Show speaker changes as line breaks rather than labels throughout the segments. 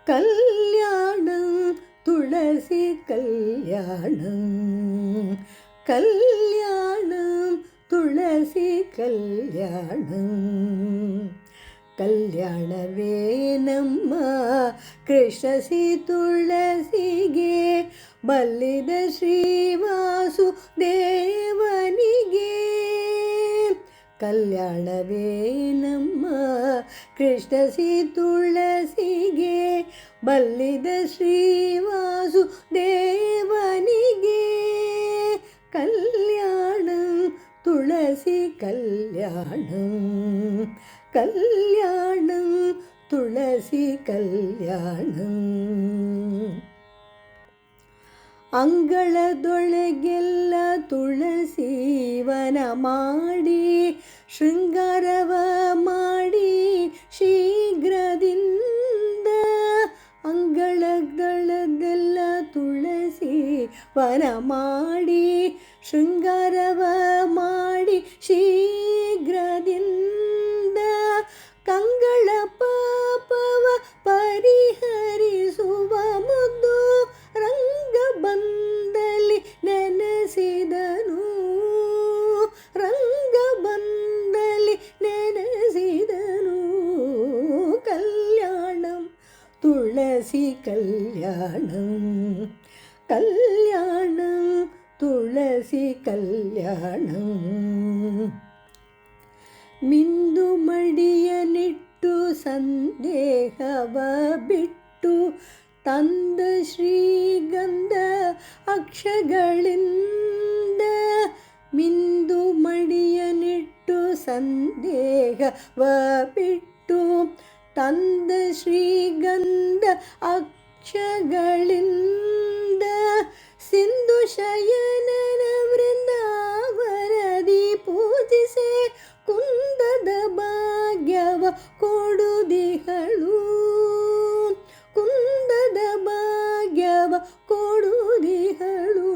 கல்யாணம் துளசி கல்யாணம், கல்யாணம் துளசி கல்யாணம். ಕಲ್ಯಾಣವೇ ನಮ್ಮ ಕೃಷ್ಣಸಿ ತುಳಸಿಗೆ, ಬಲ್ಲಿದ ಶ್ರೀವಾಸುದೇವನಿಗೆ. ಕಲ್ಯಾಣವೇ ನಮ್ಮ ಕೃಷ್ಣಸಿ ತುಳಸಿಗೆ, ಬಲ್ಲಿದ ಶ್ರೀವಾಸುದೇವನಿಗೆ. ಕಲ್ಯಾಣಂ ತುಳಸಿ ಕಲ್ಯಾಣಂ, ಕಲ್ಯಾಣಂ ತುಳಸಿ ಕಲ್ಯಾಣಂ. ಅಂಗಳದೊಳಗೆಲ್ಲ ತುಳಸೀವನ ಮಾಡಿ, ಶೃಂಗಾರವ ಮಾಡಿ ಶೀಘ್ರದಿಂದ. ಅಂಗಳದೊಳಗೆಲ್ಲ ತುಳಸೀವನ ಮಾಡಿ, ಶೃಂಗಾರವ ಮಾಡಿ ಶೀಘ್ರದಿಂದ. ಕಂಗಳ ಪಾಪವ ಪರಿಹರಿಸುವ ಮುದ್ದು ರಂಗ ಬಂದಲ್ಲಿ ನೆನೆಸಿದನು, ರಂಗ ಬಂದಲ್ಲಿ ನೆನೆಸಿದನು. ಕಲ್ಯಾಣಂ ತುಳಸಿ ಕಲ್ಯಾಣಂ, ಕಲ್ಯಾಣಂ ತುಳಸಿ ಕಲ್ಯಾಣಂ. ಮಿಂದು ಮಡಿಯನಿಟ್ಟು ಸಂದೇಹವ ಬಿಟ್ಟು, ತಂದ ಶ್ರೀಗಂಧ ಅಕ್ಷಗಳಿಂದ. ಮಿಂದು ಮಡಿಯನಿಟ್ಟು ಸಂದೇಹವ ಬಿಟ್ಟು, ತಂದ ಶ್ರೀಗಂಧ ಅಕ್ಷಗಳಿಂದ. ಸಿಂಧು ಶಯನನ ವೃಂದಾವನದಿ ಪೂಜಿಸೆ, ಕುಂದದ ಭಾಗ್ಯವ ಕೊಡುದಿಹಳು, ಕುಂದದ ಭಾಗ್ಯವ ಕೊಡುದಿಹಳು.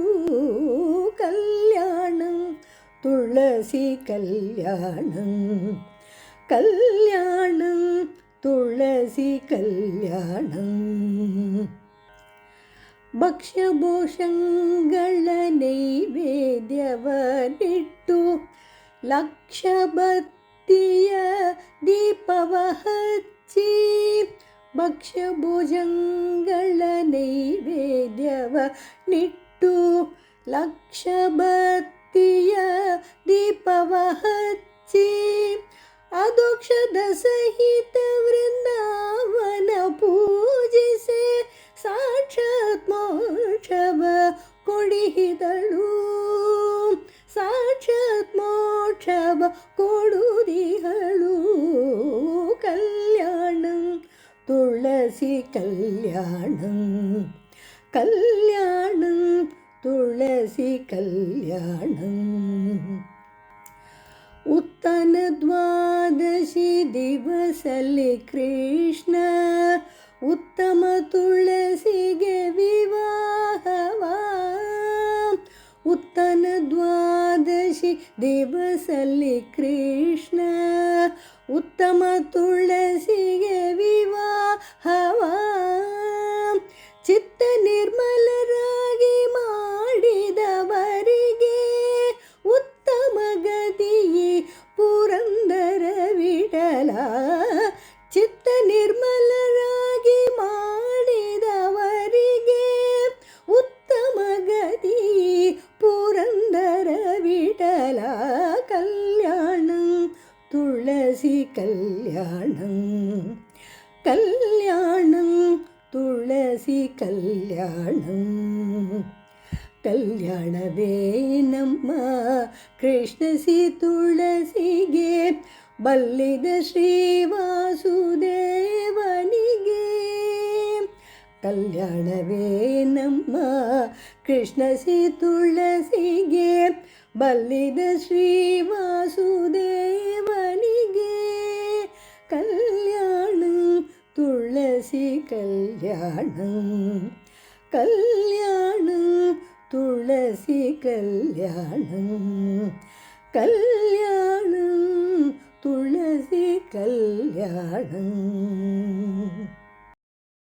ಕಲ್ಯಾಣಂ ತುಳಸಿ ಕಲ್ಯಾಣಂ, ಕಲ್ಯಾಣಂ ತುಳಸಿ ಕಲ್ಯಾಣಂ. ಭಕ್ಷ್ಯಭೂಷಂಗಳ ನೈವೇದ್ಯವನಿಟ್ಟು, ಲಕ್ಷ ಬತ್ತಿಯ ದೀಪವ ಹಚ್ಚಿ. ಭಕ್ಷ್ಯಭುಜಂಗಳ ನೈವೇದ್ಯವನಿಟ್ಟು, ಲಕ್ಷ ಬತ್ತಿಯ ದೀಪವ ಹಚ್ಚಿ. ಅದೋಕ್ಷದ ಸಹಿತ ವೃಂದಾವನ ಪೂಜಿಸೆ, ಸಾಕ್ಷಾತ್ ಮೋಕ್ಷವ ಕೊಡಿದಳು, ಸಾಕ್ಷಾತ್ ಮೋಕ್ಷವ ಕೊಡುದಿಹಳು. ಕಲ್ಯಾಣಂ ತುಳಸಿ ಕಲ್ಯಾಣಂ, ಕಲ್ಯಾಣಂ ತುಳಸಿ ಕಲ್ಯಾಣಂ. ಉತ್ತನ ದ್ವಾದಶಿ ದಿವಸಲಿ ಕೃಷ್ಣ, ಉತ್ತಮ ತುಳಸಿಗೆ ವಿವಾಹವ. ಉತ್ತನ ದ್ವಾದಶಿ ದಿವಸಲಿ ಕೃಷ್ಣ, ಉತ್ತಮ ತುಳಸಿಗೆ ವಿವಾಹವ. ಚಿತ್ತ ನಿರ್ಮಲರಾಗಿ ಮಾಡಿದವರಿಗೆ, ಉತ್ತಮ ಗತಿಯೇ ಪುರಂದರ ವಿಠಲ. ಚಿತ್ತ ನಿರ್ಮಲರಾಗಿ ಮಾಡಿದವರಿಗೆ, ಉತ್ತಮ ಗತಿ ಪುರಂದರ ವಿಠಲ. ಕಲ್ಯಾಣಂ ತುಳಸಿ ಕಲ್ಯಾಣಂ, ಕಲ್ಯಾಣಂ ತುಳಸಿ ಕಲ್ಯಾಣಂ. ಕಲ್ಯಾಣವೇ ನಮ್ಮ ಕೃಷ್ಣಸಿ ತುಳಸಿಗೆ, ಬಲ್ಲಿದ ಶ್ರೀವಾಸುದೇವನಿಗೆ. ಕಲ್ಯಾಣವೇ ನಮ್ಮ ಕೃಷ್ಣಸಿ ತುಳಸಿಗೆ, ಬಲ್ಲಿದ ಶ್ರೀವಾಸುದೇವನಿಗೆ. ಕಲ್ಯಾಣಂ ತುಳಸಿ ಕಲ್ಯಾಣಂ, ಕಲ್ಯಾಣಂ ತುಳಸಿ ಕಲ್ಯಾಣಂ, ಕಲ್ಯಾಣಂ ತುಳಸಿ ಕಲ್ಯಾಣಂ.